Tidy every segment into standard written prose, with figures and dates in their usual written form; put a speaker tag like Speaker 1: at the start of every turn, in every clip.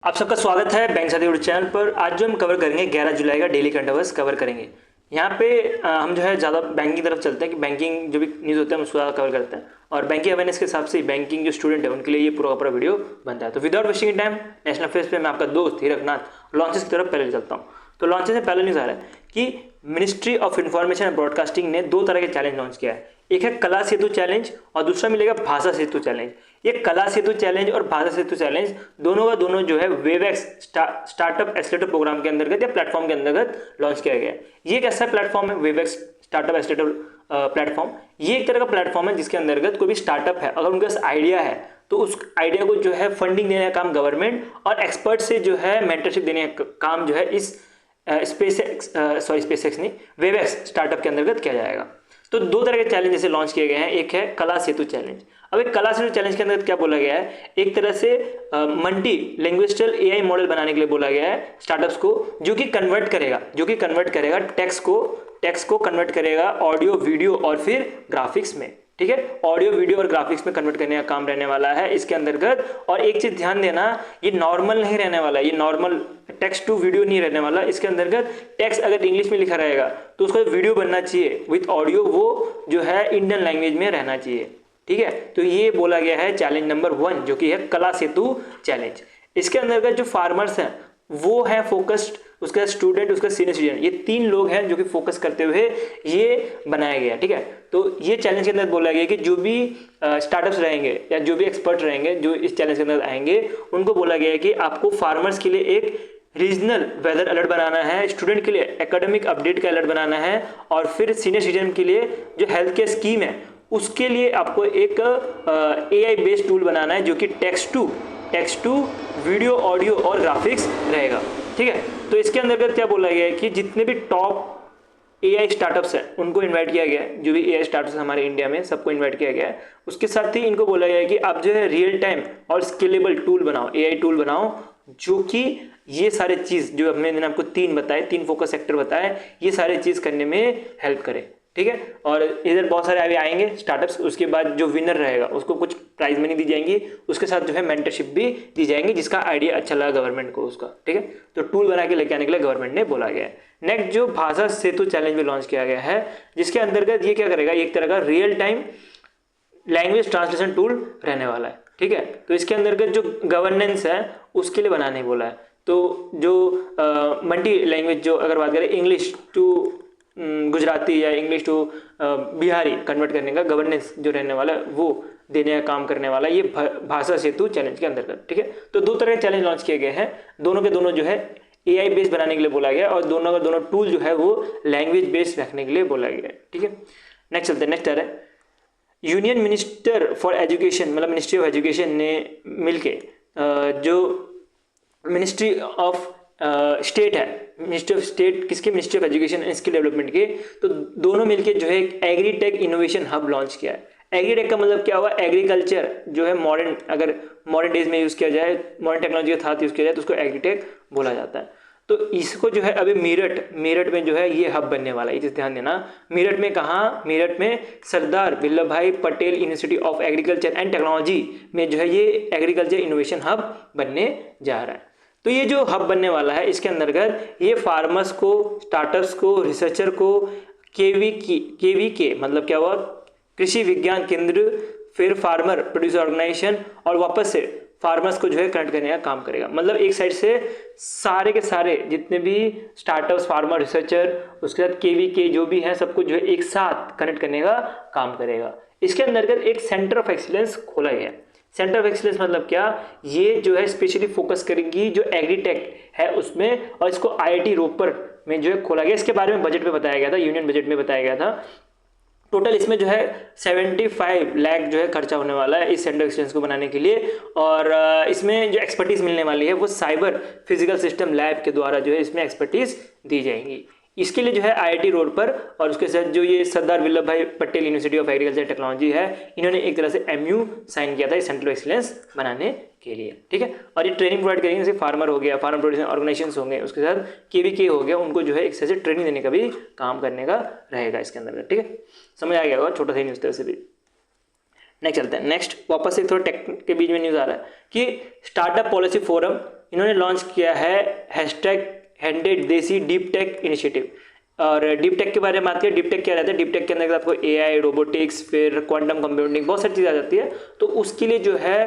Speaker 1: आप सबका स्वागत है बैंक साथी यूट्यूब चैनल पर। आज जो हम कवर करेंगे 11 जुलाई का डेली करंट अफेयर्स कवर करेंगे। यहाँ पे हम जो है ज़्यादा बैंकिंग की तरफ चलते हैं कि बैंकिंग जो भी न्यूज़ होता है हम उसको ज़्यादा कवर करते हैं और बैंकिंग अवेयरनेस के हिसाब से बैंकिंग जो स्टूडेंट है उनके लिए ये पूरा का पूरा वीडियो बनता है। तो without wasting time national affairs पे मैं आपका दोस्त हीरकनाथ लॉन्चेस की तरफ पहले चलता हूँ। तो लॉन्चेस से पहले न्यूज़ आ रहा है कि ministry of information and broadcasting ने दो तरह के चैलेंज लॉन्च किया है। एक है कला सेतु चैलेंज और दूसरा मिलेगा भाषा सेतु चैलेंज। ये कला सेतु चैलेंज और भाषा सेतु चैलेंज दोनों का दोनों जो है वेवएक्स स्टार्टअप एक्सेलेरेटर प्रोग्राम के अंतर्गत या प्लेटफॉर्म के अंतर्गत लॉन्च किया गया है। ये एक ऐसा प्लेटफॉर्म है वेवएक्स स्टार्टअप एक्सेलेरेटर प्लेटफॉर्म। ये एक तरह का प्लेटफॉर्म है जिसके अंतर्गत कोई भी स्टार्टअप है अगर उनके पास आइडिया है तो उस आइडिया को जो है फंडिंग देने का काम गवर्नमेंट और एक्सपर्ट से जो है मेंटरशिप देने का काम जो है इस स्पेसएक्स नहीं वेवएक्स स्टार्टअप के अंतर्गत किया जाएगा। तो दो तरह के चैलेंज जैसे लॉन्च किए गए हैं। एक है कला सेतु चैलेंज। अब एक कला सेतु चैलेंज के अंदर क्या बोला गया है, एक तरह से मल्टी लैंग्वेजिकल एआई मॉडल बनाने के लिए बोला गया है स्टार्टअप्स को, जो कि कन्वर्ट करेगा टेक्स्ट को कन्वर्ट करेगा ऑडियो वीडियो और फिर ग्राफिक्स में। ठीक है, ऑडियो वीडियो और ग्राफिक्स में कन्वर्ट करने का काम रहने वाला है इसके अंतर्गत। और एक चीज ध्यान देना, ये नॉर्मल नहीं रहने वाला, ये नॉर्मल टेक्स्ट टू वीडियो नहीं रहने वाला। इसके अंतर्गत टेक्स्ट अगर इंग्लिश में लिखा रहेगा तो उसका वीडियो बनना चाहिए विथ ऑडियो, वो जो है इंडियन लैंग्वेज में रहना चाहिए। ठीक है, तो ये बोला गया है चैलेंज नंबर 1 जो कि है कला सेतु चैलेंज। इसके अंतर्गत जो फार्मर्स हैं वो है फोकस्ड, उसका स्टूडेंट, उसका सीनियर सिटीजन, ये 3 लोग हैं जो कि फोकस करते हुए ये बनाया गया। ठीक है, तो ये चैलेंज के अंदर बोला गया कि जो भी स्टार्टअप्स रहेंगे या जो भी एक्सपर्ट रहेंगे जो इस चैलेंज के अंदर आएंगे उनको बोला गया है कि आपको फार्मर्स के लिए एक रीजनल वेदर अलर्ट बनाना है, स्टूडेंट के लिए एकेडमिक अपडेट का अलर्ट बनाना है और फिर सीनियर सिटीजन के लिए जो हेल्थ केयर स्कीम है उसके लिए आपको एक एआई बेस्ड टूल बनाना है जो कि टेक्स्ट टू वीडियो ऑडियो और ग्राफिक्स रहेगा। ठीक है, तो इसके अंतर्गत क्या बोला गया है कि जितने भी टॉप एआई स्टार्टअप्स हैं उनको इनवाइट किया गया है, जो भी एआई स्टार्टअप्स हमारे इंडिया में सबको इनवाइट किया गया है। उसके साथ ही इनको बोला गया है कि आप जो है रियल टाइम और स्केलेबल टूल बनाओ, एआई टूल बनाओ जो कि ये सारे चीज़ जो मैंने आपको 3 फोकस सेक्टर बताए ये सारे चीज़ करने में हेल्प करे। ठीक है, और इधर बहुत सारे अभी आएंगे स्टार्टअप्स, उसके बाद जो विनर रहेगा उसको कुछ प्राइज मनी दी जाएंगी, उसके साथ जो है मेंटरशिप भी दी जाएंगी जिसका आइडिया अच्छा लगा गवर्नमेंट को उसका। ठीक है, तो टूल बना के लेके आने के लिए गवर्नमेंट ने बोला गया है। नेक्स्ट जो भाषा सेतु चैलेंज में लॉन्च किया गया है जिसके अंतर्गत ये क्या करेगा, एक तरह का real time language translation tool रहने वाला है। ठीक है, तो इसके अंतर्गत जो गवर्नेंस है उसके लिए बनाने बोला है। तो जो मल्टी लैंग्वेज जो अगर बात करें इंग्लिश टू गुजराती या इंग्लिश टू बिहारी कन्वर्ट करने का गवर्नेंस जो रहने वाला है वो देने का काम करने वाला है ये भाषा सेतु चैलेंज के अंतर्गत। ठीक है, तो दो तरह के चैलेंज लॉन्च किए गए हैं, दोनों के दोनों जो है एआई बेस्ड बनाने के लिए बोला गया और दोनों का दोनों टूल जो है वो लैंग्वेज बेस्ड रखने के लिए बोला गया है। ठीक है, नेक्स्ट चलते हैं। नेक्स्ट आ रहा है यूनियन मिनिस्टर फॉर एजुकेशन, मतलब मिनिस्ट्री ऑफ एजुकेशन ने मिलके जो मिनिस्ट्री ऑफ स्टेट है, मिनिस्ट्री ऑफ स्टेट किसके, ministry of education and skill development के, तो दोनों मिलके जो है एक एग्रीटेक इनोवेशन हब लॉन्च किया है। एग्रीटेक का मतलब क्या हुआ, एग्रीकल्चर जो है मॉडर्न, अगर मॉडर्न डेज में यूज़ किया जाए, मॉडर्न टेक्नोलॉजी के साथ यूज़ किया जाए तो उसको एग्रीटेक बोला जाता है। तो इसको जो है अभी मेरठ में जो है ये हब बनने वाला है, ये ध्यान देना। मेरठ में कहाँ, मेरठ में सरदार वल्लभ भाई Patel university of agriculture and technology में जो है ये एग्रीकल्चर इनोवेशन हब बनने जा रहा है। तो ये जो हब बनने वाला है इसके अंतर्गत ये फार्मर्स को, स्टार्टअप्स को, रिसर्चर को केवी मतलब क्या हुआ, कृषि विज्ञान केंद्र, फिर फार्मर प्रोड्यूसर ऑर्गेनाइजेशन और वापस से फार्मर्स को जो है कनेक्ट करने का काम करेगा। मतलब एक साइड से सारे के सारे जितने भी स्टार्टअप्स, फार्मर, रिसर्चर, उसके साथ केवी जो भी है सबको जो है एक साथ कनेक्ट करने का काम करेगा। इसके अंतर्गत एक सेंटर ऑफ एक्सीलेंस खोला गया है। सेंटर ऑफ एक्सीलेंस मतलब क्या, ये जो है स्पेशली फोकस करेंगी जो एग्रीटेक है उसमें, और इसको आईआईटी रोपर में जो है खोला गया। इसके बारे में बजट में बताया गया था, यूनियन बजट में बताया गया था। टोटल इसमें जो है 75 लाख जो है खर्चा होने वाला है इस सेंटर ऑफ एक्सीलेंस को बनाने के लिए। और इसमें जो एक्सपर्टीज मिलने वाली है वो साइबर फिजिकल सिस्टम लैब के द्वारा जो है इसमें एक्सपर्टीज दी जाएंगी। इसके लिए जो है आईआईटी रोड पर और उसके साथ जो ये सरदार वल्लभ भाई Patel university of agriculture technology है, इन्होंने एक तरह से एमयू साइन किया था इस सेंटर ऑफ एक्सीलेंस बनाने के लिए। ठीक है, और ये ट्रेनिंग प्रोवाइड करेंगे, जैसे फार्मर हो गया, फार्मर प्रोड्यूसर ऑर्गेनाइजेशन होंगे, उसके साथ केवीके हो गया, उनको जो है एक तरह से ट्रेनिंग देने का भी काम करने का रहेगा इसके अंदर। ठीक है, समझ आ गया होगा, छोटा सा न्यूज़ तरह से भी। नेक्स्ट चलते हैं। नेक्स्ट वापस से थोड़ा टेक के बीच में न्यूज़ आ रहा है कि स्टार्टअप पॉलिसी फोरम इन्होंने लॉन्च किया है हैशटैग हैंडेड देसी डीप टेक इनिशिएटिव। और डीप टेक के बारे में बात करें, डीप टेक क्या रहता है, डीप टेक के अंदर आपको एआई, रोबोटिक्स, फिर क्वांटम कंप्यूटिंग, बहुत सारी चीज़ आ जाती है। तो उसके लिए जो है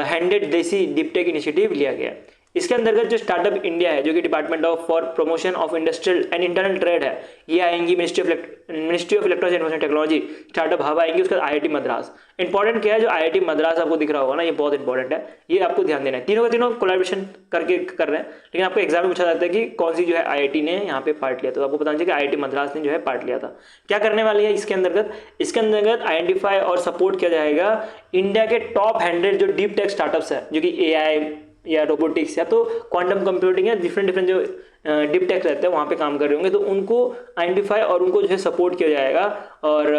Speaker 1: हैंडेड देसी डीप टेक इनिशिएटिव लिया गया। इसके अंतर्गत जो स्टार्टअप इंडिया है, जो कि department of for promotion of industrial and internal trade है, ये आएंगी ministry of electronics and information technology, startup hub आएंगी, उसके बाद आईआईटी मद्रास। इंपॉर्टेंट क्या है, जो आईआईटी मद्रास आपको दिख रहा होगा ना, ये बहुत इंपॉर्टेंट है, ये आपको ध्यान देना है। तीनों का तीनों कोलैबोरेशन करके कर रहे हैं, लेकिन आपको एग्जाम में पूछा जाता है कि कौन सी जो है आईआईटी ने यहाँ पे पार्ट लिया, तो आपको पता चाहिए कि आईआईटी मद्रास ने जो है पार्ट लिया था। क्या करने वाली है इसके अंतर्गत, इसके अंतर्गत आइडेंटिफाई और सपोर्ट किया जाएगा इंडिया के टॉप 100 जो डीप टेक स्टार्टअप्स है, जो कि एआई या रोबोटिक्स या तो क्वांटम कंप्यूटिंग या डिफरेंट जो डीप टेक रहते हैं वहाँ पे काम कर रहे होंगे, तो उनको आइडेंटिफाई और उनको जो है सपोर्ट किया जाएगा। और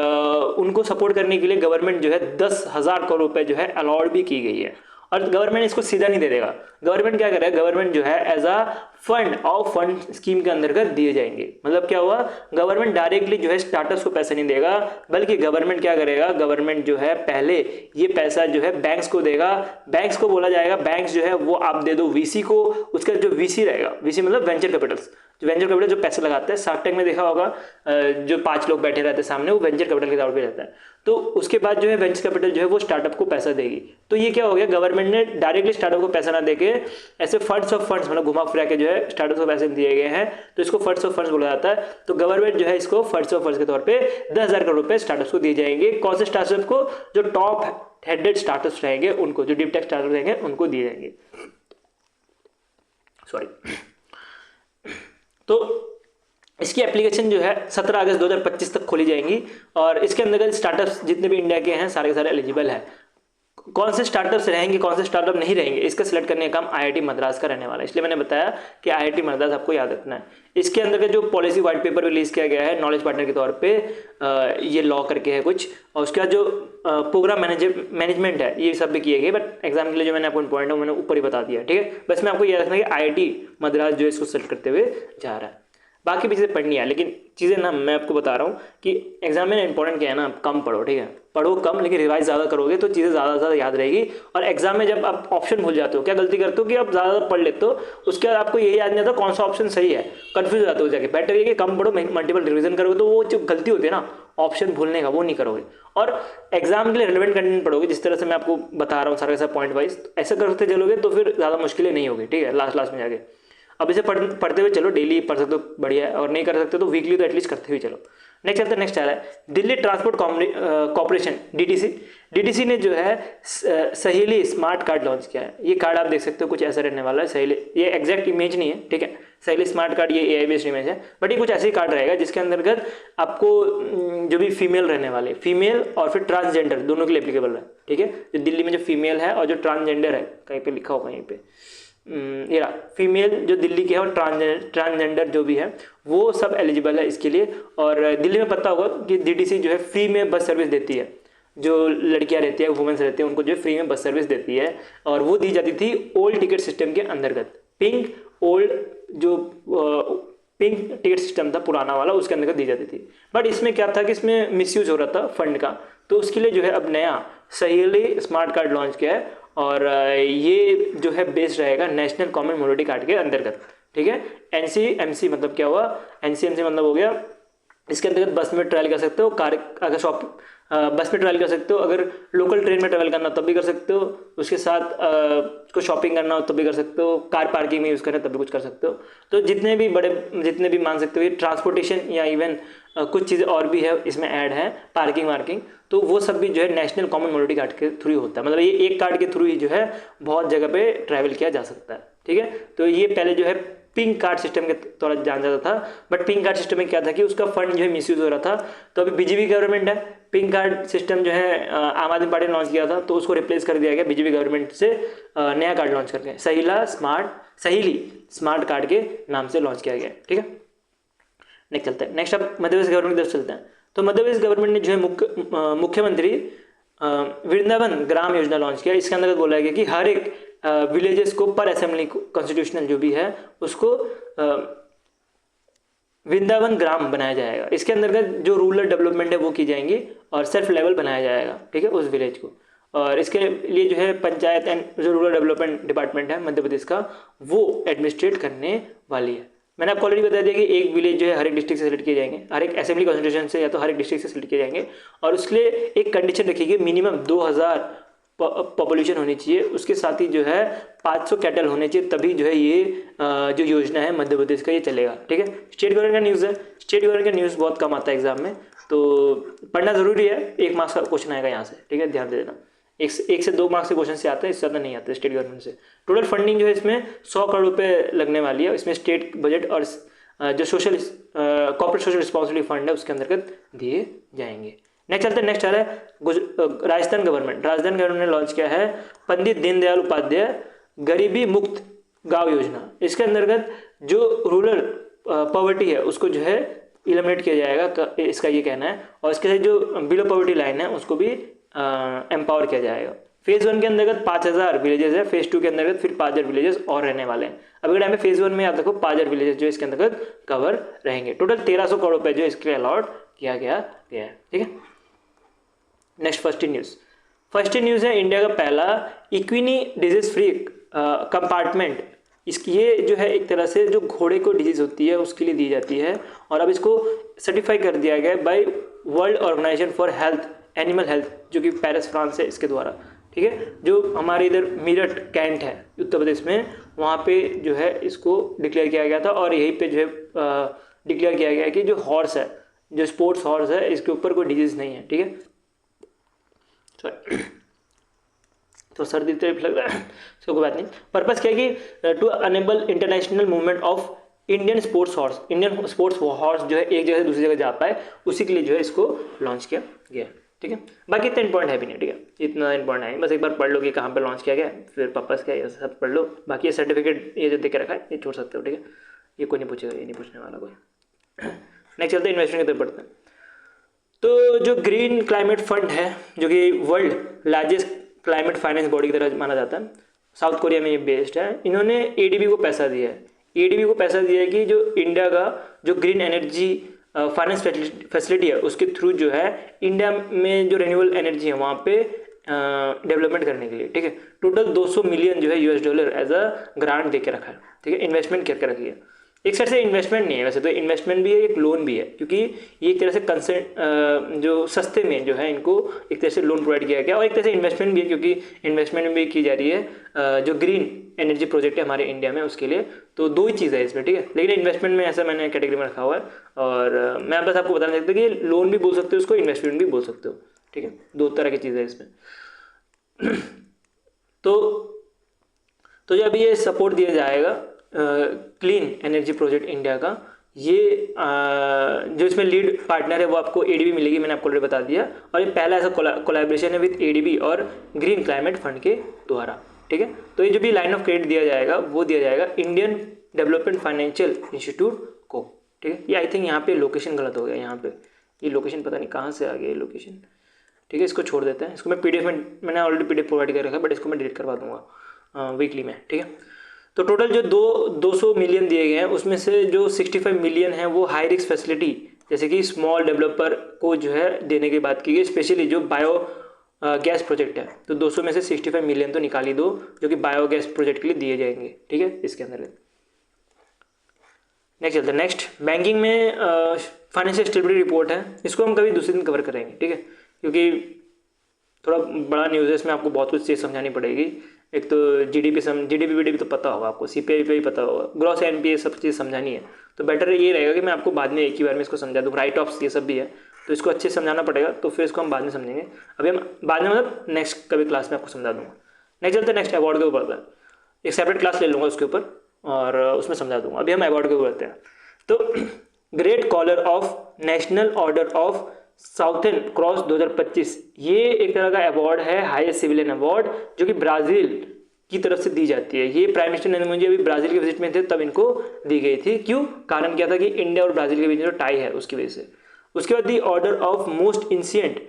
Speaker 1: उनको सपोर्ट करने के लिए गवर्नमेंट जो है 10,000 करोड़ रुपए जो है अलॉट भी की गई है। और गवर्नमेंट इसको सीधा नहीं दे देगा, गवर्नमेंट क्या करेगा, गवर्नमेंट जो है as a fund of fund scheme के अंतर्गत दिए जाएंगे। मतलब क्या हुआ, गवर्नमेंट डायरेक्टली जो है स्टार्टअप्स को पैसे नहीं देगा, बल्कि गवर्नमेंट क्या करेगा, गवर्नमेंट जो है पहले ये पैसा जो है बैंक्स को देगा। बैंक्स को बोला जाएगा, बैंक्स जो है वो आप दे दो वीसी को, उसका जो वीसी रहेगा, वीसी मतलब वेंचर कैपिटल्स, जो वेंचर कैपिटल जो पैसे लगाते हैं, शार्क टैंक में देखा होगा जो 5 लोग बैठे रहते हैं सामने, वो वेंचर कैपिटल के तौर पे रहता है। तो उसके बाद जो है वेंचर कैपिटल जो है वो स्टार्टअप को पैसा देगी। तो ये क्या हो गया, गवर्नमेंट ने डायरेक्टली स्टार्टअप को पैसा ना देके ऐसे फंड्स ऑफ फंड्स, मतलब घुमा फिरा के जो है स्टार्टअप को पैसे दिए गए हैं, तो इसको फंड्स ऑफ फंड्स बोला जाता है। तो गवर्नमेंट जो है इसको फंड्स ऑफ फंड्स के तौर पे 10,000 करोड़ रुपए स्टार्टअप्स को दिए जाएंगे। कौन से स्टार्टअप को, जो टॉप हेडेड स्टार्टअप्स रहेंगे उनको, जो डीप टेक स्टार्टअप रहेंगे उनको दिए जाएंगे। सॉरी। तो इसकी एप्लीकेशन जो है 17 अगस्त 2025 तक खोली जाएंगी, और इसके अंतर्गत स्टार्टअप्स जितने भी इंडिया के हैं सारे के सारे एलिजिबल है। कौन से स्टार्टअप्स रहेंगे, कौन से स्टार्टअप नहीं रहेंगे, इसका सिलेक्ट करने का काम आईआईटी मद्रास का रहने वाला है। इसलिए मैंने बताया कि आईआईटी मद्रास आपको याद रखना है। इसके अंतर्गत जो पॉलिसी व्हाइट पेपर रिलीज किया गया है नॉलेज पार्टनर के तौर पे, ये लॉ करके है कुछ, और उसका जो प्रोग्राम मैनेजमेंट है ये सब भी किए गए, बट एग्जाम के लिए जो मैंने आपको इंपॉर्टेंट है मैंने ऊपर ही बता दिया, ठीक है। बस मैं आपको याद रखना कि आईआईटी मद्रास जो है इसको सेलेक्ट करते हुए जा रहा है। बाकी भी चीज़ें पढ़नी है, लेकिन चीज़ें ना मैं आपको बता रहा हूँ कि एग्जाम में इंपॉर्टेंट क्या है ना, कम पढ़ो, ठीक है, पढ़ो कम लेकिन रिवाइज ज़्यादा करोगे तो चीज़ें ज़्यादा से ज़्यादा याद रहेगी। और एग्जाम में जब आप ऑप्शन भूल जाते हो, क्या गलती करते हो कि आप ज़्यादा पढ़ लेते हो, उसके बाद आपको यही याद नहीं आता कौन सा ऑप्शन सही है, कंफ्यूज हो जाते हो जाके। बेटर ये कि कम पढ़ो, मल्टीपल रिविजन करोगे तो वो जो गलती होती है ना ऑप्शन भूलने का, वो नहीं करोगे, और एग्जाम के लिए रिलेवेंट कंटेंट पढ़ोगे, जिस तरह से मैं आपको बता रहा हूँ सारा का सारा पॉइंट वाइज। ऐसा करते चलोगे तो फिर ज़्यादा मुश्किलें नहीं होगी, ठीक है, लास्ट में जाके। अब इसे पढ़ते हुए चलो, डेली पढ़ सकते हो बढ़िया है, और नहीं कर सकते तो वीकली तो एटलीस्ट करते हुए चलो। नेक्स्ट चलते नेक्स्ट आ रहा है दिल्ली ट्रांसपोर्ट कॉर्पोरेशन डीटीसी ने जो है सहेली स्मार्ट कार्ड लॉन्च किया है। ये कार्ड आप देख सकते हो कुछ ऐसा रहने वाला है, सहेली, ये एग्जैक्ट इमेज नहीं है, ठीक है, सहेली स्मार्ट कार्ड ये एआई बेस्ड इमेज है, बट ये कुछ ऐसे ही कार्ड रहेगा जिसके अंतर्गत आपको जो भी फीमेल रहने वाले, फीमेल और फिर ट्रांसजेंडर दोनों के लिए एप्लीकेबल है, ठीक है। जो दिल्ली में जो फीमेल है और जो ट्रांसजेंडर है, कहीं पे लिखा होगा, कहीं पे ये फीमेल जो दिल्ली के है और ट्रांसजेंडर जो भी है वो सब एलिजिबल है इसके लिए। और दिल्ली में पता होगा कि डीटीसी जो है फ्री में बस सर्विस देती है, जो लड़कियां रहती है, वुमेन्स रहती है, उनको जो है फ्री में बस सर्विस देती है, और वो दी जाती थी ओल्ड टिकट सिस्टम के अंतर्गत। पिंक टिकट सिस्टम था पुराना वाला, उसके अंतर्गत दी जाती थी। बट इसमें क्या था कि इसमें मिसयूज हो रहा था फंड का, तो उसके लिए जो है अब नया सहेली स्मार्ट कार्ड लॉन्च किया है, और ये जो है बेस्ड रहेगा नेशनल कॉमन मोबिलिटी कार्ड के अंतर्गत, ठीक है। एनसीएमसी मतलब क्या हुआ, एनसीएमसी मतलब हो गया इसके अंतर्गत बस में ट्रैवल कर सकते हो, कार अगर बस में ट्रैवल कर सकते हो, अगर लोकल ट्रेन में ट्रैवल करना तब भी कर सकते हो, उसके साथ को शॉपिंग करना हो तब भी कर सकते हो, कार पार्किंग में यूज़ करना तब भी कुछ कर सकते हो। तो जितने भी मान सकते हो ये ट्रांसपोर्टेशन या इवन कुछ चीज़ें और भी है इसमें ऐड है, पार्किंग वार्किंग, तो वो सब भी जो है नेशनल कॉमन मोबिलिटी कार्ड के थ्रू होता है। मतलब ये एक कार्ड के थ्रू ही जो है बहुत जगह पे ट्रैवल किया जा सकता है, ठीक है। तो ये पहले जो है पिंक कार्ड सिस्टम के द्वारा जाना जाता था, बट पिंक कार्ड सिस्टम में क्या था कि उसका फंड जो है मिसयूज हो रहा था। तो अभी बीजेपी गवर्नमेंट है, पिंक कार्ड सिस्टम जो है आम आदमी पार्टी ने लॉन्च किया था, तो उसको रिप्लेस कर दिया गया बीजेपी गवर्नमेंट से, नया कार्ड लॉन्च करके सहेली स्मार्ट कार्ड के नाम से लॉन्च किया गया, ठीक है। नेक्स्ट चलते हैं, नेक्स्ट अब मध्य प्रदेश गवर्नमेंट की तरफ चलते हैं। तो मध्य प्रदेश गवर्नमेंट ने जो है मुख्यमंत्री वृंदावन ग्राम योजना लॉन्च किया। इसके अंतर्गत बोला गया कि हर एक विलेजेस को पर असेंबली कॉन्स्टिट्यूशनल जो भी है उसको वृंदावन ग्राम बनाया जाएगा। इसके अंतर्गत जो रूरल डेवलपमेंट है वो की जाएंगी और सेल्फ लेवल बनाया जाएगा, ठीक है, उस विलेज को। और इसके लिए जो है पंचायत एंड जो रूरल डेवलपमेंट डिपार्टमेंट है मध्य प्रदेश का, वो एडमिनिस्ट्रेट करने वाली है। मैंने आपको ऑलरेडी बता दिया कि एक विलेज जो है हर एक डिस्ट्रिक्ट से सिलेक्ट किए जाएंगे, हर एक असेंबली कॉन्स्टिट्यूशन से या तो हर एक डिस्ट्रिक्ट से सिलेक्ट किए जाएंगे, और उसके लिए एक कंडीशन रखी गई, मिनिमम 2000 पॉपुलेशन होनी चाहिए, उसके साथ ही जो है 500 कैटल होने चाहिए, तभी जो है ये जो योजना है मध्य प्रदेश का ये चलेगा। ठीक है, स्टेट गवर्नमेंट का न्यूज़ है। स्टेट गवर्नमेंट का न्यूज़ बहुत कम आता है एग्जाम में, तो पढ़ना जरूरी है। 1 मार्क्स का क्वेश्चन आएगा यहाँ से, ठीक है, ध्यान दे देना। एक से 2 मार्क्स के क्वेश्चन से आता है, इससे ज़्यादा नहीं आते स्टेट गवर्नमेंट से। टोटल फंडिंग जो है इसमें 100 करोड़ रुपए लगने वाली है। इसमें स्टेट बजट और जो social corporate social responsibility fund है उसके अंतर्गत दिए जाएंगे। नेक्स्ट चलते हैं, नेक्स्ट आ रहा है राजस्थान गवर्नमेंट। राजस्थान गवर्नमेंट ने लॉन्च किया है पंडित दीनदयाल उपाध्याय गरीबी मुक्त गांव योजना। इसके अंतर्गत जो रूरल पॉवर्टी है उसको जो है इलिमिनेट किया जाएगा, इसका ये कहना है। और इसके साथ जो बिलो पॉवर्टी लाइन है उसको भी एम्पावर किया जाएगा। फेज 1 के अंतर्गत 5000 विलेजेस है, फेज 2 के अंतर्गत फिर 5000 विलेजेस और रहने वाले हैं। अभी टाइम में फेज 1 में आप देखो 5000 विलेजेस जो इसके अंतर्गत कवर रहेंगे। टोटल 1300 करोड़ रुपए जो इसके लिए अलॉट किया गया है। ठीक है, नेक्स्ट फर्स्ट न्यूज़ है इंडिया का पहला इक्विनी डिजीज फ्री कंपार्टमेंट। इसकी ये जो है एक तरह से जो घोड़े को डिजीज होती है उसके लिए दी जाती है, और अब इसको सर्टिफाई कर दिया गया है by world organisation for health animal health, जो कि पेरिस फ्रांस है, इसके द्वारा। ठीक है, जो हमारे इधर मीरठ कैंट है उत्तर प्रदेश में, वहाँ पे जो है इसको डिक्लेयर किया गया था, और यहीं पे जो है डिक्लेयर किया गया है कि जो हॉर्स है, जो स्पोर्ट्स हॉर्स है, इसके ऊपर कोई डिजीज नहीं है। ठीक है, तो सर्दी तरफ लग रहा है, इसको कोई बात नहीं। पर्पस क्या है कि to enable international movement of Indian sports horse, Indian sports horse जो है एक जगह से दूसरी जगह जा पाए, उसी के लिए जो है इसको लॉन्च किया गया। ठीक है, बाकी इतना इंपॉर्टेंट है भी नहीं। ठीक है, इतना इंपॉर्टेंट है, बस एक बार पढ़ लो कि कहाँ पे लॉन्च किया गया, फिर पर्पस क्या है, ये सब पढ़ लो। बाकी ये सर्टिफिकेट ये जो दे के रखा है ये छोड़ सकते हो। ठीक है, ये कोई नहीं पूछेगा, ये नहीं पूछने वाला कोई। नेक्स्ट चलते हैं इन्वेस्टमेंट की तरफ बढ़ते हैं। तो जो ग्रीन क्लाइमेट फंड है, जो कि world largest climate finance body की तरह माना जाता है, साउथ कोरिया में ये बेस्ड है, इन्होंने एडीबी को पैसा दिया है। एडीबी को पैसा दिया है कि जो इंडिया का जो ग्रीन एनर्जी फाइनेंस फैसिलिटी है उसके थ्रू जो है इंडिया में जो रिन्यूएबल एनर्जी है वहाँ पे डेवलपमेंट करने के लिए। ठीक है, टोटल 200 मिलियन जो है US dollar as a grant दे के रखा है। ठीक है, इन्वेस्टमेंट करके रखी है। एक साइड से इन्वेस्टमेंट नहीं है, वैसे तो इन्वेस्टमेंट भी है, एक लोन भी है, क्योंकि ये एक तरह से कंसेंट जो सस्ते में जो है इनको एक तरह से लोन प्रोवाइड किया गया, और एक तरह से इन्वेस्टमेंट भी है, क्योंकि इन्वेस्टमेंट भी की जा रही है जो ग्रीन एनर्जी प्रोजेक्ट है हमारे इंडिया में उसके लिए। तो 2 ही चीज़ है इसमें। ठीक है, लेकिन इन्वेस्टमेंट में ऐसा मैंने कैटेगरी में रखा हुआ है, और मैं बस आपको बताना चाहता हूँ कि लोन भी बोल सकते हो उसको, इन्वेस्टमेंट भी बोल सकते हो। ठीक है, 2 तरह की चीज़ है इसमें। तो जब ये सपोर्ट दिया जाएगा क्लीन एनर्जी प्रोजेक्ट इंडिया का, ये जो इसमें लीड पार्टनर है वो आपको एडीबी मिलेगी, मैंने आपको ऑलरेडी बता दिया। और ये पहला ऐसा कोलैबोरेशन है विद एडीबी और ग्रीन क्लाइमेट फंड के द्वारा। ठीक है, तो ये जो भी लाइन ऑफ क्रेडिट दिया जाएगा वो दिया जाएगा इंडियन डेवलपमेंट फाइनेंशियल इंस्टीट्यूट को। ठीक है, ये आई थिंक यहाँ पे लोकेशन गलत हो गया, यहाँ पे ये लोकेशन पता नहीं कहाँ से आ गया ये लोकेशन। ठीक है, इसको छोड़ देते हैं, इसको मैं PDF में, मैंने ऑलरेडी PDF प्रोवाइड कर रखा है, बट इसको मैं डिलीट करवा दूंगा वीकली में। ठीक है, तो टोटल जो 200 मिलियन दिए गए हैं उसमें से जो 65 मिलियन है वो हाई रिस्क फैसिलिटी, जैसे कि स्मॉल डेवलपर को जो है देने की बात की गई, स्पेशली जो बायो गैस प्रोजेक्ट है। तो 200 में से 65 मिलियन तो निकाल ही दो जो कि बायो गैस प्रोजेक्ट के लिए दिए जाएंगे। ठीक है, इसके अंदर नेक्स्ट चलते हैं। नेक्स्ट बैंकिंग में फाइनेंशियल स्टेबिलिटी रिपोर्ट है, इसको हम कभी दूसरे दिन कवर करेंगे। ठीक है, क्योंकि थोड़ा बड़ा न्यूज़ है, इसमें आपको बहुत कुछ चीज़ समझानी पड़ेगी। एक तो जीडीपी तो पता होगा आपको, CPI भी पता होगा, ग्रॉस NPA सब चीज़ समझानी है। तो बेटर ये रहेगा कि मैं आपको बाद में एक ही बार में इसको समझा दूँ। राइट ऑफ्स ये सब भी है, तो इसको अच्छे से समझाना पड़ेगा, तो फिर इसको हम बाद में समझेंगे। अभी हम बाद में मतलब नेक्स्ट कभी क्लास में आपको समझा दूँगा। नेक्स्ट चलते हैं, नेक्स्ट अवार्ड के ऊपर एक सेपरेट क्लास ले लूँगा उसके ऊपर और उसमें समझा दूँगा। अभी हम अवार्ड के ऊपर बढ़ते हैं। तो great collar of national order of southern cross 2025, ये एक तरह का अवार्ड है, हाईएस्ट सिविलियन अवार्ड, जो कि ब्राज़ील की तरफ से दी जाती है। ये प्राइम मिनिस्टर नरेंद्र मोदी अभी ब्राज़ील के विजिट में थे तब इनको दी गई थी। क्यों? कारण क्या था कि इंडिया और ब्राज़ील के बीच में जो टाई है उसकी वजह से। उसके बाद the order of most ancient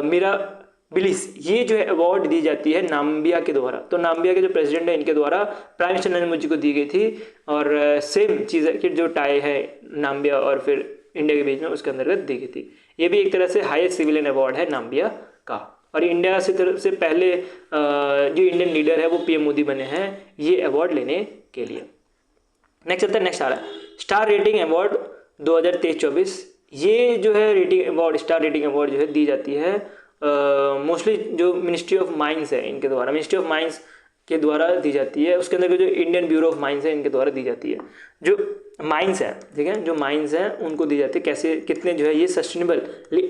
Speaker 1: mirabilis, ये जो है अवार्ड दी जाती है नाम्बिया के द्वारा। तो नाम्बिया के जो प्रेसिडेंट है इनके द्वारा प्राइम मिनिस्टर नरेंद्र मोदी को दी गई थी। और सेम चीज़ है कि जो टाई है नाम्बिया और फिर इंडिया के बीच में उसके अंतर्गत दी गई थी। ये भी एक तरह से हाईएस्ट सिविलियन अवार्ड है नाम्बिया का। और इंडिया से तरफ से पहले जो इंडियन लीडर है वो पीएम मोदी बने हैं ये अवार्ड लेने के लिए। नेक्स्ट चलता है, नेक्स्ट आ रहा है स्टार रेटिंग अवार्ड 2023-24। ये जो है rating award, star rating award जो है दी जाती है मोस्टली जो मिनिस्ट्री ऑफ माइंस है इनके द्वारा, मिनिस्ट्री ऑफ माइंस के द्वारा दी जाती है। उसके अंदर के जो इंडियन ब्यूरो ऑफ माइंस है इनके द्वारा दी जाती है। जो माइंस है, ठीक है, जो माइंस हैं उनको दी जाती है कैसे, कितने जो है ये सस्टेनेबल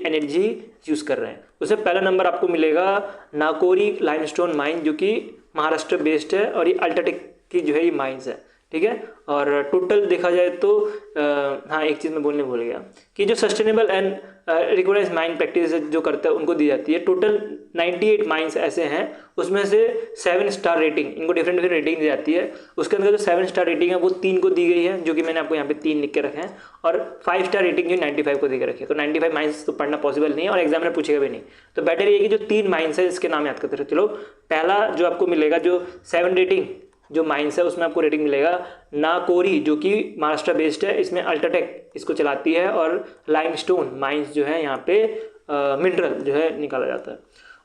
Speaker 1: एनर्जी यूज़ कर रहे हैं। उसमें पहला नंबर आपको मिलेगा नाकोरी लाइमस्टोन माइन जो कि महाराष्ट्र बेस्ड है और ये अल्ट्राटेक की जो है ये माइंस है, ठीक है। और टोटल देखा जाए तो हाँ एक चीज़ मैं बोलने भूल गया कि जो sustainable and recognise mine practice जो करता है उनको दी जाती है। टोटल 98 माइंस ऐसे हैं, उसमें से 7 स्टार रेटिंग, इनको डिफरेंट डिफरेंट रेटिंग दी जाती है। उसके अंदर जो 7 स्टार रेटिंग है वो 3 को दी गई है, जो कि मैंने आपको यहाँ पे 3 लिख के रखे हैं, और 5 स्टार रेटिंग जो 95 को दी के रखी है। तो 95 माइंस तो पढ़ना पॉसिबल नहीं है और एग्जाम में पूछेगा भी नहीं, तो बेटर ये कि जो 3 माइंस है इसके नाम याद करते रहो। चलो पहला जो आपको मिलेगा जो 7 रेटिंग जो माइंस है उसमें आपको रेटिंग मिलेगा नाकोरी जो कि महाराष्ट्र बेस्ड है, इसमें अल्ट्राटेक इसको चलाती है, और लाइमस्टोन माइंस जो है यहाँ पे मिनरल जो है निकाला जाता है।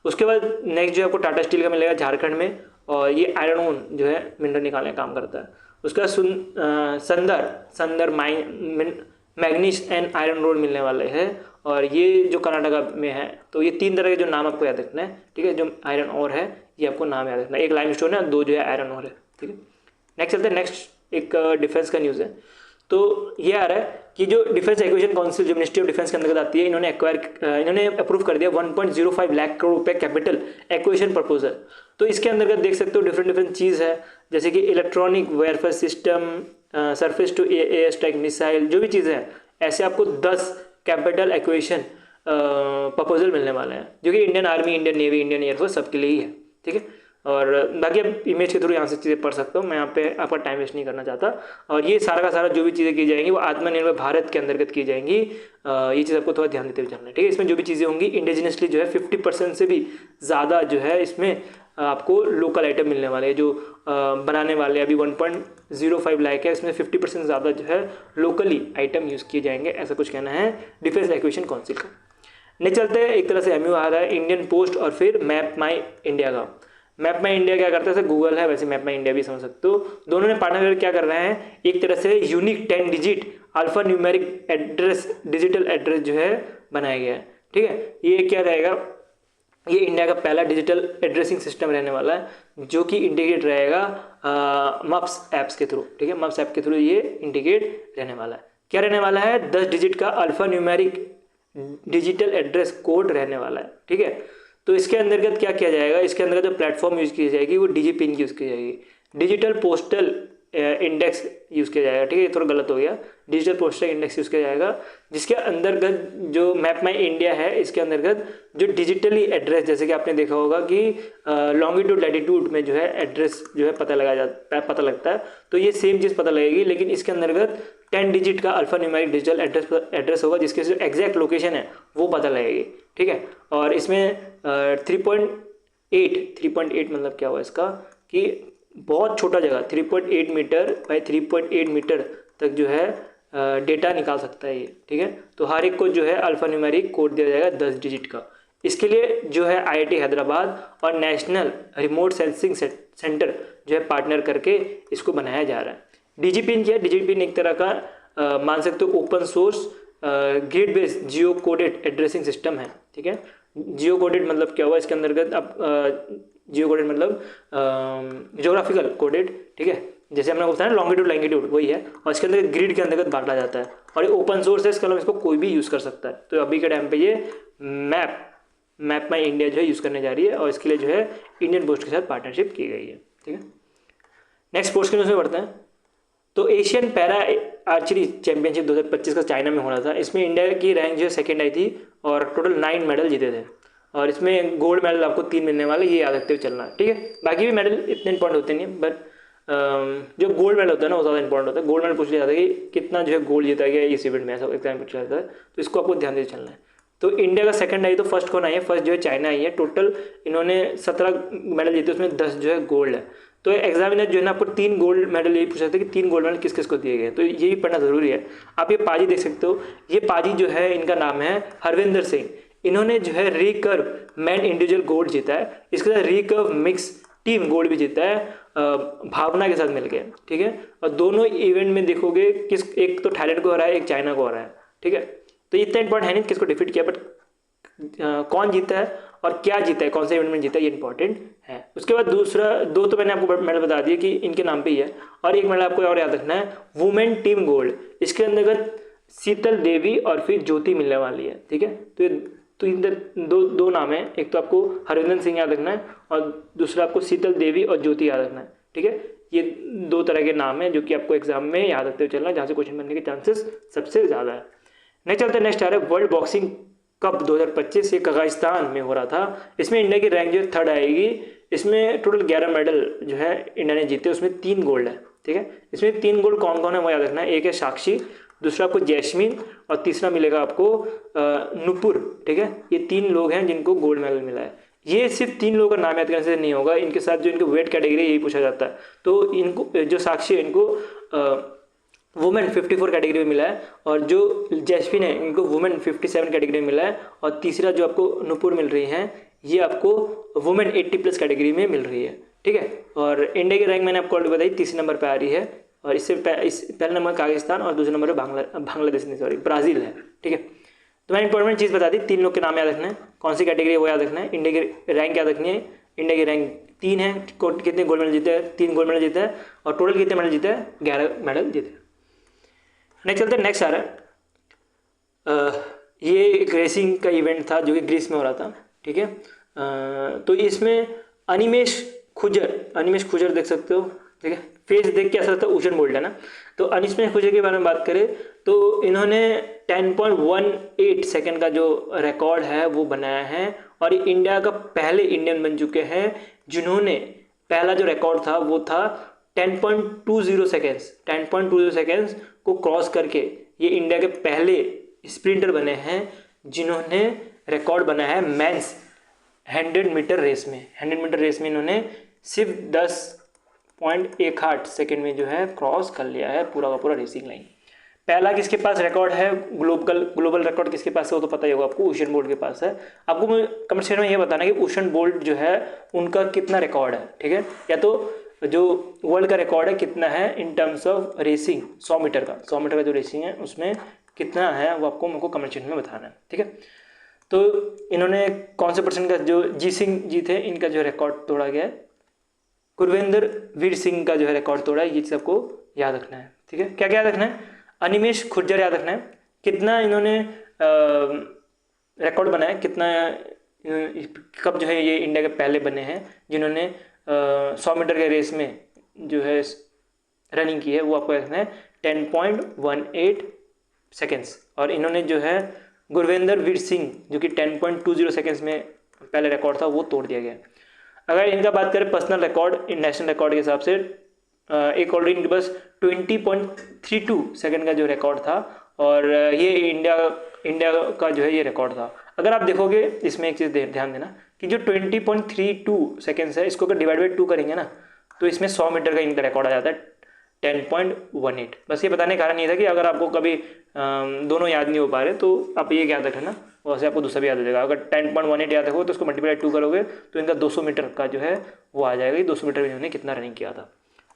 Speaker 1: उसके बाद नेक्स्ट जो आपको टाटा स्टील का मिलेगा झारखंड में, और ये आयरन ओन जो है मिनरल निकालने का काम करता है। उसके बाद संदर mine manganese and iron rod मिलने वाले हैं, और ये जो कर्नाटका में है। तो ये 3 तरह के जो नाम आपको याद रखना है, ठीक है। जो आयरन ओर है ये आपको नाम याद रखना है, एक लाइमस्टोन है, 2 जो है आयरन ओर है, ठीक है। नेक्स्ट चलते हैं, नेक्स्ट एक डिफेंस का न्यूज़ है। तो ये आ रहा है कि जो डिफेंस एक्विजिशन काउंसिल जो मिनिस्ट्री ऑफ डिफेंस के अंतर्गत आती है, इन्होंने अप्रूव कर दिया 1.05 लाख करोड़ रुपए कैपिटल एक्विजिशन प्रपोजल। तो इसके अंतर्गत देख सकते हो डिफरेंट चीज़ है, जैसे कि electronic warfare system, surface to air strike missile, जो भी चीज़ें हैं, ऐसे आपको 10 कैपिटल एक्विजिशन प्रपोजल मिलने वाले हैं, जो कि Indian army, Indian navy, Indian air force सबके लिए ही है, ठीक है। और बाकी आप इमेज के थ्रू यहाँ से चीज़ें पढ़ सकते हो, मैं यहाँ पे आपका टाइम वेस्ट नहीं करना चाहता। और ये सारा का सारा जो भी चीज़ें की जाएंगी वो आत्मनिर्भर भारत के अंतर्गत की जाएंगी। ये चीज़ आपको थोड़ा ध्यान देते हुए चलना है, ठीक है। इसमें जो भी चीज़ें होंगी इंडिजिनसली जो है 50% से भी ज़्यादा जो है इसमें आपको लोकल आइटम मिलने वाले हैं। जो बनाने वाले अभी 1.05 लाख है, इसमें 50% ज़्यादा जो है लोकली आइटम यूज़ किए जाएंगे, ऐसा कुछ कहना है डिफेंस एक्विजिशन काउंसिल का। नहीं चलते हैं, एक तरह से MU आ रहा है इंडियन पोस्ट और फिर मैप माई इंडिया का। मैप माई इंडिया क्या करता है, जैसे गूगल है वैसे मैप माई इंडिया भी समझ सकते हो। दोनों ने पार्टनर करके क्या कर रहे हैं, एक तरह से unique 10 digit alpha numeric address, digital address जो है बनाया गया है, ठीक है। ये क्या रहेगा, ये इंडिया का पहला डिजिटल एड्रेसिंग सिस्टम रहने वाला है, जो कि इंटीग्रेट रहेगा मप्स ऐप्स के थ्रू, ठीक है। मप्स ऐप के थ्रू ये इंटीग्रेट रहने वाला है। क्या रहने वाला है, 10 डिजिट का alpha numeric digital address code रहने वाला है, ठीक है। तो इसके अंतर्गत क्या किया जाएगा, इसके अंतर्गत जो प्लेटफॉर्म यूज़ की जाएगी वो DigiPin की यूज़ की जाएगी, डिजिटल पोस्टल इंडेक्स यूज़ किया जाएगा, ठीक है। ये थोड़ा गलत हो गया, डिजिटल पोस्टल इंडेक्स यूज़ किया जाएगा, जिसके अंतर्गत जो मैप माई इंडिया है इसके अंतर्गत जो डिजिटली एड्रेस, जैसे कि आपने देखा होगा कि लॉन्गिट्यूड लैटिट्यूड में जो है एड्रेस जो है पता लगता है, तो ये सेम चीज़ पता लगेगी, लेकिन इसके अंतर्गत 10 डिजिट का अल्फा न्यूमेरिक डिजिटल एड्रेस होगा, जिसके जो एग्जैक्ट लोकेशन है वो पता लगेगी, ठीक है। और इसमें 3.8 मतलब क्या हुआ इसका कि बहुत छोटा जगह 3.8 मीटर बाई 3.8 मीटर तक जो है डेटा निकाल सकता है ये, ठीक है। तो हर एक को जो है अल्फा न्यूमेरिक कोड दिया जाएगा 10 डिजिट का। इसके लिए जो है IIT हैदराबाद और नेशनल रिमोट सेंसिंग सेंटर जो है पार्टनर करके इसको बनाया जा रहा है। DigiPin क्या है, DigiPin एक तरह का मान सकते हो ओपन सोर्स ग्रिड बेस्ड जियो कोडेड एड्रेसिंग सिस्टम है, ठीक है। जियो कोडेड मतलब क्या हुआ, इसके अंतर्गत अब जियो कोडेड मतलब ज्योग्राफिकल कोडेड, ठीक है। जैसे हमने बताया ना लॉन्गिट्यूड लैंगिट्यूड वही है, और इसके अंदर ग्रिड के अंतर्गत बांटा जाता है, और ये ओपन सोर्स है, इसके अलावा इसको कोई भी यूज़ कर सकता है। तो अभी के टाइम पे ये मैप माई इंडिया जो है यूज़ करने जा रही है, और इसके लिए जो है इंडियन पोस्ट के साथ पार्टनरशिप की गई है, ठीक है। नेक्स्ट पोस्ट के न्यूज़ में बढ़ते हैं। तो एशियन पैरा आर्चरी चैंपियनशिप 2025 का चाइना में हो रहा था, इसमें इंडिया की रैंक जो है 2nd आई थी, और टोटल 9 मेडल जीते थे, और इसमें गोल्ड मेडल आपको 3 मिलने वाले, ये याद रखते हुए चलना है, ठीक है। बाकी भी मेडल इतने इंपॉर्टेंट होते नहीं है, बट जो गोल्ड मेडल होता है ना वो ज़्यादा इंपॉर्टेंट होता है। गोल्ड मेडल पूछ लिया जाता है कि कितना जो है गोल्ड जीता गया इस इवेंट में, ऐसा एग्जाम पूछ लिया जाता है, तो इसको आपको ध्यान देकर चलना है। तो इंडिया का 2nd आई, तो फर्स्ट कौन आई है, फर्स्ट जो है चाइना आई है। टोटल इन्होंने 17 मेडल जीते, उसमें 10 जो है गोल्ड है। तो एग्जामिनर जो है ना आपको 3 गोल्ड मेडल यही पूछ सकते हैं कि 3 गोल्ड मेडल किस किस को दिए गए, तो ये भी पढ़ना ज़रूरी है। आप ये पाजी देख सकते हो, ये पाजी जो है इनका नाम है हरविंदर सिंह। इन्होंने जो है रिकर्व मैन इंडिविजुअल गोल्ड जीता है, इसके साथ रिकर्व मिक्स टीम गोल्ड भी जीता है भावना के साथ मिलके, ठीक है। और दोनों इवेंट में देखोगे किस, एक तो थाईलैंड को हरा है, एक चाइना को हरा है, ठीक है। तो इतना इंपॉर्टेंट है नहीं किसको डिफीट किया, बट कौन जीता है और क्या जीता है, कौन से इवेंट में जीता है, ये इंपॉर्टेंट है। उसके बाद दूसरा दो तो मैंने आपको मेडल बता दिया कि इनके नाम पे ही है, और एक मेडल आपको और याद रखना है वुमेन टीम गोल्ड, इसके अंतर्गत शीतल देवी और फिर ज्योति मिलने वाली है, ठीक है। तो इन दो नाम है, एक तो आपको हरविंदर सिंह याद रखना है और दूसरा आपको शीतल देवी और ज्योति याद रखना है, ठीक है। ये दो तरह के नाम हैं जो कि आपको एग्जाम में याद रखते हुए चलना है, जहाँ से क्वेश्चन बनने के चांसेस सबसे ज़्यादा है। नेक्स्ट चलते हैं, नेक्स्ट आ रहा है वर्ल्ड बॉक्सिंग कप 2025, ये कजाकिस्तान में हो रहा था। इसमें इंडिया की रैंक जो थर्ड आएगी, इसमें टोटल 11 मेडल जो है इंडिया ने जीते, उसमें 3 गोल्ड है, ठीक है। इसमें 3 गोल्ड कौन कौन है वो याद रखना है, एक है साक्षी, दूसरा आपको जैस्मीन और तीसरा मिलेगा आपको नुपुर, ठीक है। ये 3 लोग हैं जिनको गोल्ड मेडल मिला है। ये सिर्फ 3 लोगों का नाम याद करने से नहीं होगा, इनके साथ जो इनके वेट कैटेगरी यही पूछा जाता है। तो इनको जो साक्षी है इनको वुमेन 54 कैटेगरी में मिला है, और जो जैस्मिन है इनको वुमेन 57 कैटेगरी में मिला है, और तीसरा जो आपको नुपुर मिल रही हैं ये आपको वुमेन 80+ कैटेगरी में मिल रही है, ठीक है। और इंडिया की रैंक मैंने आपको ऑलरेडी बताई, तीसरे नंबर पर आ रही है, और इससे पहले नंबर पाकिस्तान और दूसरे नंबर पर बांग्लादेश नहीं, सॉरी ब्राज़ील है, ठीक है। तो मैंने इंपॉर्टेंट चीज़ बता दी, 3 लोग के नाम याद रखना है, कौन सी कैटेगरी है वो याद रखना है, इंडिया की रैंक याद रखनी है। इंडिया की रैंक 3 है, कितने गोल्ड मेडल जीते हैं, 3 गोल्ड मेडल जीते हैं, और टोटल कितने मेडल जीते हैं, 11 मेडल जीते हैं। नेक्स्ट चलते हैं, नेक्स्ट आ रहा है ये एक रेसिंग का इवेंट था जो कि ग्रीस में हो रहा था, ठीक है। तो इसमें अनिमेश खुजर देख सकते हो, ठीक है। फेस देख के ऐसा लगता है उसेन बोल्ट है ना। तो अनिमेश खुजर के बारे में बात करें तो इन्होंने 10.18 सेकंड का जो रिकॉर्ड है वो बनाया है, और इंडिया का पहले इंडियन बन चुके हैं जिन्होंने, पहला जो रिकॉर्ड था वो था 10.20 सेकेंड्स, 10.20 सेकेंड्स को क्रॉस करके ये इंडिया के पहले स्प्रिंटर बने हैं जिन्होंने रिकॉर्ड बनाया है मेंस 100 मीटर रेस में। 100 मीटर रेस में इन्होंने सिर्फ 10.18 सेकेंड में जो है क्रॉस कर लिया है पूरा का पूरा रेसिंग लाइन। पहला किसके पास रिकॉर्ड है, ग्लोबल रिकॉर्ड किसके पास है वो तो पता ही होगा आपको, उसेन बोल्ट के पास है। आपको मैं कमेंट सेक्शन में ये बताना है कि उसेन बोल्ट जो है उनका कितना रिकॉर्ड है, ठीक है, या तो जो वर्ल्ड का रिकॉर्ड है कितना है in terms of racing 100 metre का जो रेसिंग है उसमें कितना है वो आपको मेरे को कमेंट सेक्शन में बताना है, ठीक है। तो इन्होंने कौन से पर्सन का, जो जी सिंह जी थे इनका जो रिकॉर्ड तोड़ा गया है, गुरविंदर वीर सिंह का जो है रिकॉर्ड तोड़ा है, ये चीज़ आपको याद रखना है, ठीक है। क्या क्या याद रखना है, अनिमेश खुजर याद रखना है, कितना इन्होंने रिकॉर्ड बनाया, कितना कब जो है ये इंडिया के पहले बने हैं जिन्होंने 100 मीटर के रेस में जो है रनिंग की है, वो आपको रखना है 10.18 सेकेंड्स। और इन्होंने जो है गुरविंदर वीर सिंह जो कि 10.20 सेकेंड्स में पहले रिकॉर्ड था वो तोड़ दिया गया। अगर इनका बात करें पर्सनल रिकॉर्ड, नेशनल रिकॉर्ड के हिसाब से एक ऑलरेडी इनके पास 20.32 सेकेंड का जो रिकॉर्ड था, और ये इंडिया का जो है ये रिकॉर्ड था। अगर आप देखोगे इसमें एक चीज़ ध्यान देना कि जो 20.32 सेकेंड्स है इसको अगर डिवाइड बाई 2 करेंगे ना तो इसमें 100 मीटर का इनका रिकॉर्ड आ जाता है 10.18। बस ये बताने का कारण ये था कि अगर आपको कभी दोनों याद नहीं हो पा रहे तो आप ये याद रखना, वैसे आपको दूसरा भी याद हो जाएगा। अगर 10.18 याद रखो तो उसको मल्टीप्लाई 2 करोगे तो इनका 200 मीटर का जो है वो आ जाएगा, 200 मीटर में इन्होंने कितना रनिंग किया था।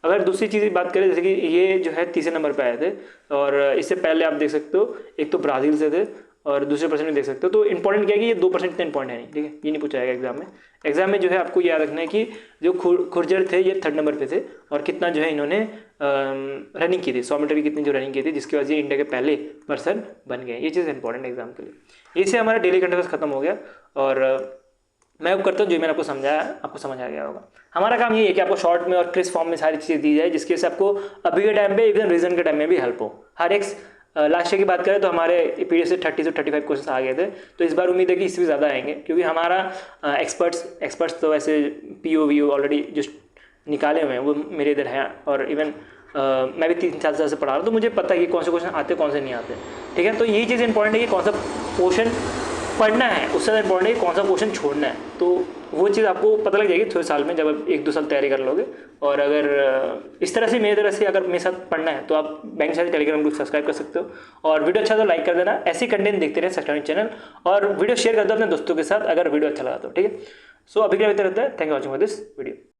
Speaker 1: अगर दूसरी चीज़ की बात करें, जैसे कि ये जो है तीसरे नंबर पे आए थे, और इससे पहले आप देख सकते हो एक तो ब्राज़ील से थे और दूसरे पर्सन में देख सकते हो। तो इंपॉर्टेंट क्या है कि ये 2% इतना इंपॉर्टेंट है नहीं, ठीक है, ये नहीं पूछा जाएगा एग्जाम में। एग्जाम में जो है आपको याद रखना है कि जो खुर्जर थे ये 3rd नंबर पे थे, और कितना जो है इन्होंने रनिंग की थी, 100 मीटर की कितनी जो रनिंग की थी, जिसकी वजह से इंडिया के पहले पर्सन बन गए। ये चीज़ इंपॉर्टेंट एग्जाम के लिए। इससे हमारा डेली कंटेंट खत्म हो गया, और मैं अब करता हूँ जो मैंने आपको समझाया आपको समझ आ गया होगा। हमारा काम ये है कि आपको शॉर्ट में और क्रिस्प फॉर्म में सारी चीज़ें दी जाए, जिसकी वजह से आपको अभी के टाइम पे इवन रिविजन के टाइम में भी हेल्प हो। हर एक लास्ट ईयर की बात करें तो हमारे पीरियड से 30 से 35 क्वेश्चन आ गए थे, तो इस बार उम्मीद है कि इससे भी ज़्यादा आएंगे, क्योंकि हमारा एक्सपर्ट्स तो वैसे PO ऑलरेडी जो निकाले हुए हैं वो मेरे इधर हैं, और इवन मैं भी 3-4 साल से पढ़ा रहा हूँ, तो मुझे पता है कि कौन से क्वेश्चन आते कौन से नहीं आते, ठीक है। तो यही चीज़ इंपॉर्टेंट है कि कौन सा क्वेश्चन पढ़ना है, उससे ज़्यादा इंपॉर्टेंट है कि कौन सा क्वेश्चन छोड़ना है। तो वो चीज़ आपको पता लग जाएगी थोड़े साल में, जब आप 1-2 साल तैयारी कर लोगे। और अगर इस तरह से मेरी तरह से अगर मेरे साथ पढ़ना है तो आप बैंक से टेलीग्राम ग्रुप सब्सक्राइब कर सकते हो। और वीडियो अच्छा तो लाइक कर देना, ऐसी कंटेंट देखते रहे सस्टेनेबल चैनल, और वीडियो शेयर कर दो अपने दोस्तों के साथ अगर वीडियो अच्छा लगा तो, ठीक है। सो अभी के लिए रहता है, thank you watching for this video.